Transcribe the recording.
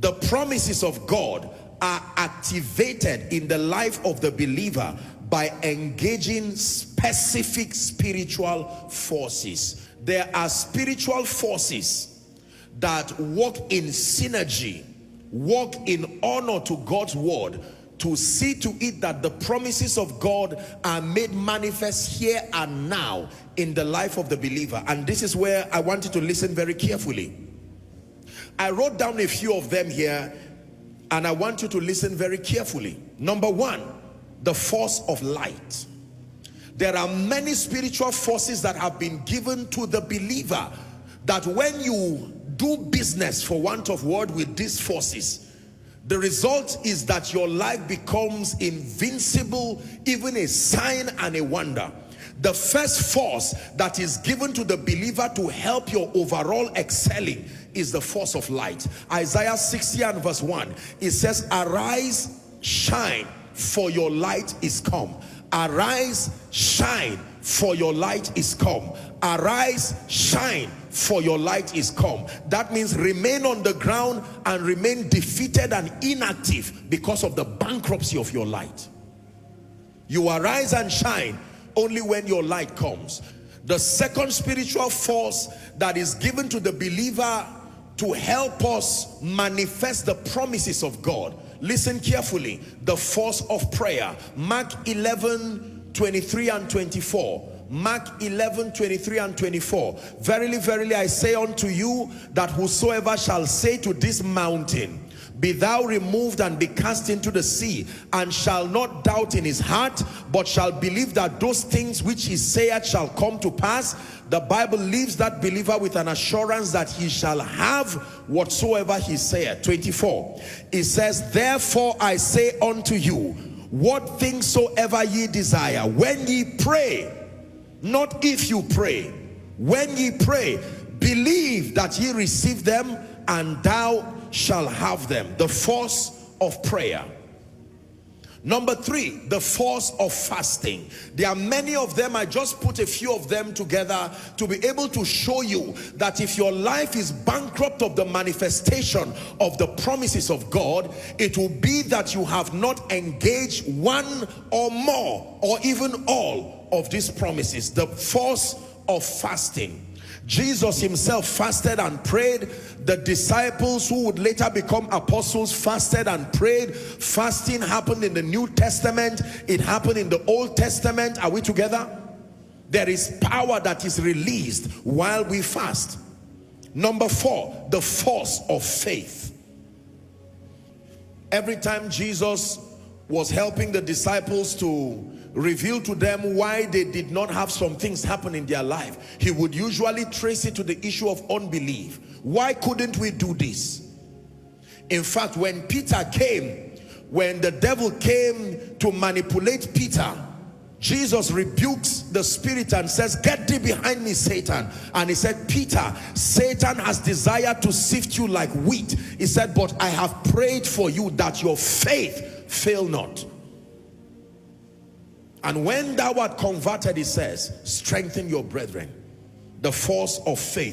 The promises of God are activated in the life of the believer by engaging specific spiritual forces. There are spiritual forces that work in synergy, work in honor to God's word, to see to it that the promises of God are made manifest here and now in the life of the believer. And this is where I want you to listen very carefully. I wrote down a few of them here, and I want you to listen very carefully. Number one, the force of light. There are many spiritual forces that have been given to the believer, that when you do business, for want of word, with these forces, the result is that your life becomes invincible, even a sign and a wonder. The first force that is given to the believer to help your overall excelling is the force of light. Isaiah 60 and verse 1, it says, arise, shine, for your light is come. Arise, shine, for your light is come. Arise, shine, for your light is come. That means remain on the ground and remain defeated and inactive because of the bankruptcy of your light. You arise and shine only when your light comes. The second spiritual force that is given to the believer to help us manifest the promises of God, listen carefully, the force of prayer. Mark 11:23 and 24. Mark 11:23 and 24. Verily, verily, I say unto you, that whosoever shall say to this mountain, be thou removed and be cast into the sea, and shall not doubt in his heart, but shall believe that those things which he saith shall come to pass, the Bible leaves that believer with an assurance that he shall have whatsoever he saith. 24. It says, therefore I say unto you, what things soever ye desire, when ye pray, not if you pray, when ye pray, believe that ye receive them, and thou shall have them. The force of prayer. Number three, the force of fasting. There are many of them. I just put a few of them together to be able to show you that if your life is bankrupt of the manifestation of the promises of God, it will be that you have not engaged one or more or even all of these promises. The force of fasting. Jesus himself fasted and prayed. The disciples who would later become apostles fasted and prayed. Fasting happened in the New Testament. It happened in the Old Testament. Are we together? There is power that is released while we fast. Number four, the force of faith. Every time Jesus was helping the disciples to reveal to them why they did not have some things happen in their life, he would usually trace it to the issue of unbelief. Why couldn't we do this? In fact, when Peter came, when the devil came to manipulate Peter, Jesus rebukes the spirit and says, get thee behind me, Satan. And he said, Peter, Satan has desired to sift you like wheat. He said, but I have prayed for you that your faith fail not. And when thou art converted, he says, strengthen your brethren. The force of faith.